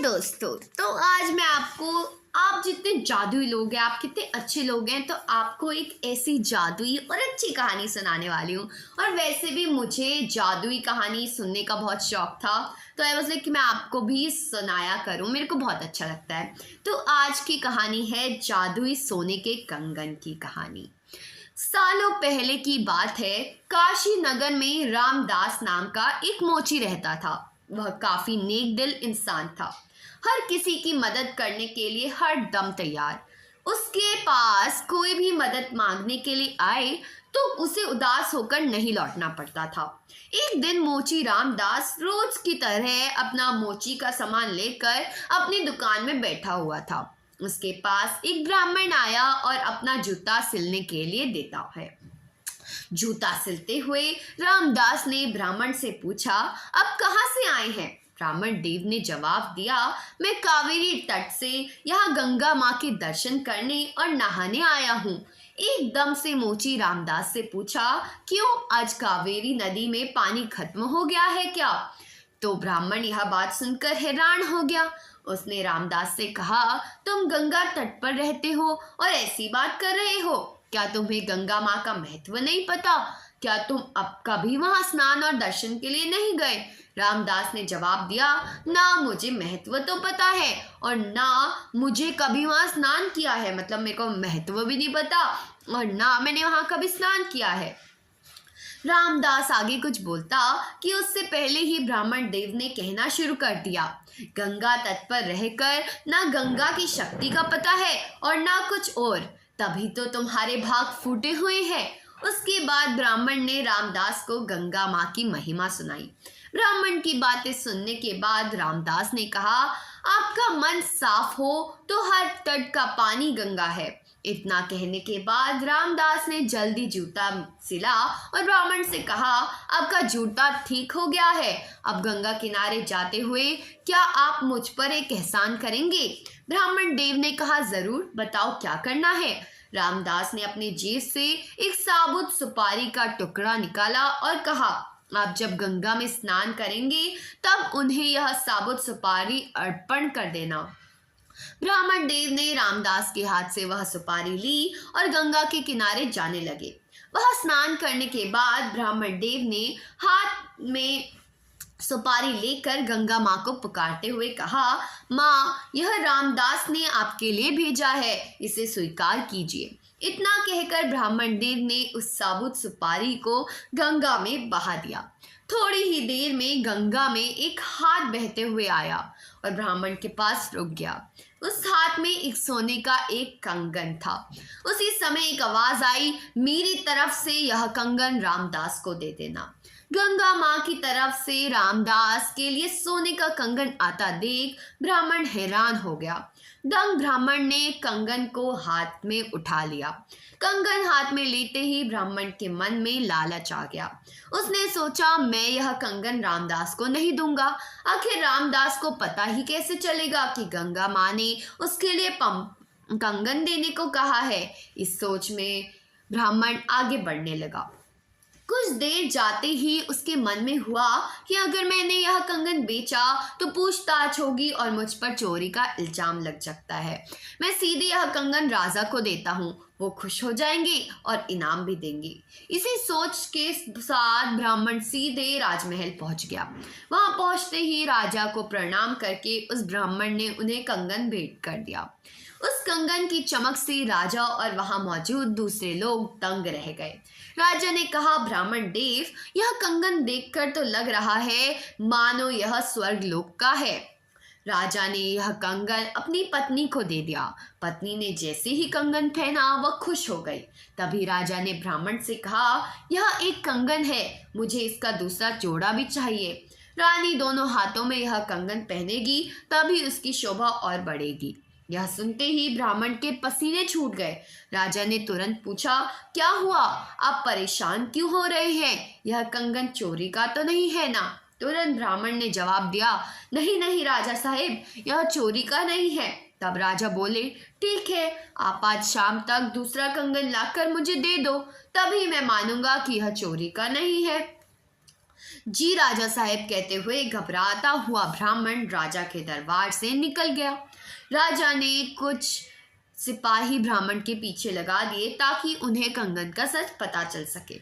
दोस्तों, तो आज मैं आप जितने जादुई लोग हैं, आप कितने अच्छे लोग हैं, तो आपको एक ऐसी जादुई और अच्छी कहानी सुनाने वाली हूँ। और वैसे भी मुझे जादुई कहानी सुनने का बहुत शौक था, तो आई वाज लाइक कि मैं आपको भी सुनाया करूँ, मेरे को बहुत अच्छा लगता है। तो आज की कहानी है जादुई सोने के कंगन की कहानी। सालों पहले की बात है। काशी नगर में रामदास नाम का एक मोची रहता था। वह काफी नेक दिल इंसान था, हर किसी की मदद करने के लिए हर दम तैयार। उसके पास कोई भी मदद मांगने के लिए आए तो उसे उदास होकर नहीं लौटना पड़ता था। एक दिन मोची रामदास रोज की तरह अपना मोची का सामान लेकर अपनी दुकान में बैठा हुआ था। उसके पास एक ब्राह्मण आया और अपना जूता सिलने के लिए देता है। जूता सिलते हुए रामदास ने ब्राह्मण से पूछा, अब कहाँ से आए हैं? ब्राह्मण देव ने जवाब दिया, मैं कावेरी तट से यहाँ गंगा माँ के दर्शन करने और नहाने आया हूँ। एकदम से मोची रामदास से पूछा, क्यों, आज कावेरी नदी में पानी खत्म हो गया है क्या? तो ब्राह्मण यह बात सुनकर हैरान हो गया। उसने रामदास से कहा, तुम गंगा तट पर रहते हो और ऐसी बात कर रहे हो? क्या तुम्हें गंगा माँ का महत्व नहीं पता? क्या तुम अब कभी वहां स्नान और दर्शन के लिए नहीं गए? रामदास ने जवाब दिया, ना मुझे महत्व तो पता है और ना मुझे कभी वहां स्नान किया है, मतलब मेरे को महत्व भी नहीं पता और ना मैंने वहां कभी स्नान किया है। रामदास आगे कुछ बोलता कि उससे पहले ही ब्राह्मण देव ने कहना शुरू कर दिया, गंगा तट पर रहकर ना गंगा की शक्ति का पता है और ना कुछ और, तभी तो तुम्हारे भाग फूटे हुए हैं। उसके बाद ब्राह्मण ने रामदास को गंगा माँ की महिमा सुनाई। ब्राह्मण की बातें सुनने के बाद रामदास ने कहा, आपका मन साफ हो तो हर तट का पानी गंगा है। इतना कहने के बाद रामदास ने जल्दी जूता सिला और ब्राह्मण से कहा, आपका जूता ठीक हो गया है। अब गंगा किनारे जाते हुए क्या आप मुझ पर एक एहसान करेंगे? ब्राह्मण देव ने कहा, जरूर, बताओ क्या करना है। रामदास ने अपने जेब से एक साबुत सुपारी का टुकड़ा निकाला और कहा, आप जब गंगा में स्नान करेंगे तब उन्हें यह साबुत सुपारी अर्पण कर देना। ब्राह्मण देव ने रामदास के हाथ से वह सुपारी ली और गंगा के किनारे जाने लगे। वह स्नान करने के बाद ब्राह्मण देव ने हाथ में सुपारी लेकर गंगा माँ को पुकारते हुए कहा, माँ, यह रामदास ने आपके लिए भेजा है, इसे स्वीकार कीजिए। इतना कहकर ब्राह्मण देव ने उस साबुत सुपारी को गंगा में बहा दिया। थोड़ी ही देर में गंगा में एक हाथ बहते हुए आया और ब्राह्मण के पास रुक गया। उस हाथ में एक सोने का एक कंगन था। उसी समय एक आवाज आई, मेरी तरफ से यह कंगन रामदास को दे देना। गंगा माँ की तरफ से रामदास के लिए सोने का कंगन आता देख ब्राह्मण हैरान हो गया। दंग ब्राह्मण ने कंगन को हाथ में उठा लिया। कंगन हाथ में लेते ही ब्राह्मण के मन में लालच आ गया। उसने सोचा, मैं यह कंगन रामदास को नहीं दूंगा। आखिर रामदास को पता ही कैसे चलेगा कि गंगा माँ ने उसके लिए कंगन देने को कहा है। इस सोच में ब्राह्मण आगे बढ़ने लगा। कुछ देर जाते ही उसके मन में हुआ कि अगर मैंने यह कंगन बेचा तो पूछताछ होगी और मुझ पर चोरी का इल्जाम लग सकता है। मैं सीधे यह कंगन राजा को देता हूँ, वो खुश हो जाएंगे और इनाम भी देंगे। इसी सोच के साथ ब्राह्मण सीधे राजमहल पहुंच गया। वहां पहुंचते ही राजा को प्रणाम करके उस ब्राह्मण ने उन्हें कंगन भेंट कर दिया। उस कंगन की चमक से राजा और वहां मौजूद दूसरे लोग दंग रह गए। राजा ने कहा, ब्राह्मण देव, यह कंगन देखकर तो लग रहा है मानो यह स्वर्ग लोक का है। राजा ने यह कंगन अपनी पत्नी को दे दिया। पत्नी ने जैसे ही कंगन पहना वह खुश हो गई। तभी राजा ने ब्राह्मण से कहा, यह एक कंगन है, मुझे इसका दूसरा जोड़ा भी चाहिए। रानी दोनों हाथों में यह कंगन पहनेगी तभी उसकी शोभा और बढ़ेगी। यह सुनते ही ब्राह्मण के पसीने छूट गए। राजा ने तुरंत पूछा, क्या हुआ, आप परेशान क्यों हो रहे हैं? यह कंगन चोरी का तो नहीं है ना? तुरंत ब्राह्मण ने जवाब दिया, नहीं नहीं राजा साहेब, यह चोरी का नहीं है। तब राजा बोले, ठीक है, आप आज शाम तक दूसरा कंगन लाकर मुझे दे दो, तभी मैं मानूंगा कि यह चोरी का नहीं है। जी राजा साहब कहते हुए घबराता हुआ ब्राह्मण राजा के दरबार से निकल गया। राजा ने कुछ सिपाही ब्राह्मण के पीछे लगा दिए ताकि उन्हें कंगन का सच पता चल सके।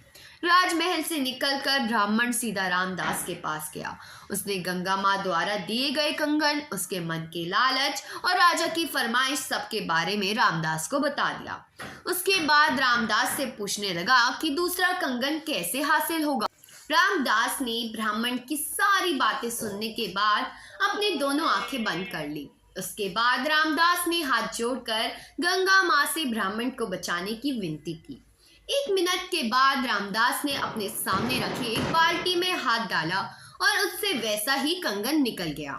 राजमहल से निकलकर ब्राह्मण सीधा रामदास के पास गया। उसने गंगा माँ द्वारा दिए गए कंगन, उसके मन के लालच और राजा की फरमाइश सबके बारे में रामदास को बता दिया। उसके बाद रामदास से पूछने लगा कि दूसरा कंगन कैसे हासिल होगा। रामदास ने ब्राह्मण की सारी बातें सुनने के बाद अपने दोनों आंखें बंद कर ली। उसके बाद रामदास ने हाथ जोड़कर गंगा माँ से ब्राह्मण को बचाने की विनती की। 1 मिनट के बाद रामदास ने अपने सामने रखी एक बाल्टी में हाथ डाला और उससे वैसा ही कंगन निकल गया।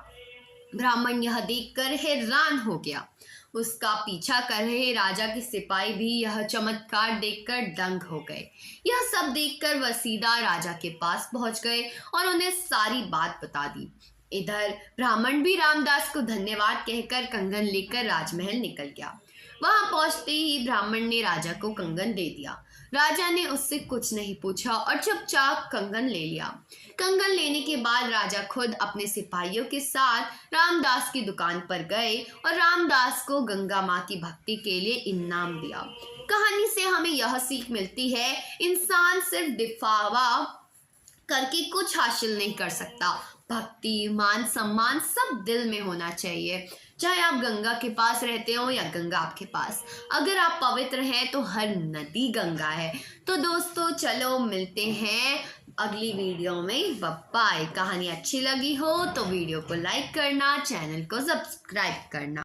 ब्राह्मण यह देखकर हैरान हो गया। उसका पीछा कर रहे राजा के सिपाही भी यह चमत्कार देखकर दंग हो गए। यह सब देखकर वह सीधा राजा के पास पहुंच गए और उन्हें सारी बात बता दी। इधर ब्राह्मण भी रामदास को धन्यवाद कहकर कंगन लेकर राजमहल निकल गया। वहां पहुंचते ही ब्राह्मण ने राजा को कंगन दे दिया। राजा ने उससे कुछ नहीं पूछा और चुपचाप कंगन ले लिया। कंगन लेने के बाद राजा खुद अपने सिपाहियों के साथ रामदास की दुकान पर गए और रामदास को गंगा माँ की भक्ति के लिए इनाम दिया। कहानी से हमें यह सीख मिलती है, इंसान सिर्फ दिखावा करके कुछ हासिल नहीं कर सकता। भक्ति, मान सम्मान सब दिल में होना चाहिए। चाहे आप गंगा के पास रहते हो या गंगा आपके पास, अगर आप पवित्र हैं तो हर नदी गंगा है। तो दोस्तों चलो मिलते हैं अगली वीडियो में। बाय। कहानी अच्छी लगी हो तो वीडियो को लाइक करना, चैनल को सब्सक्राइब करना।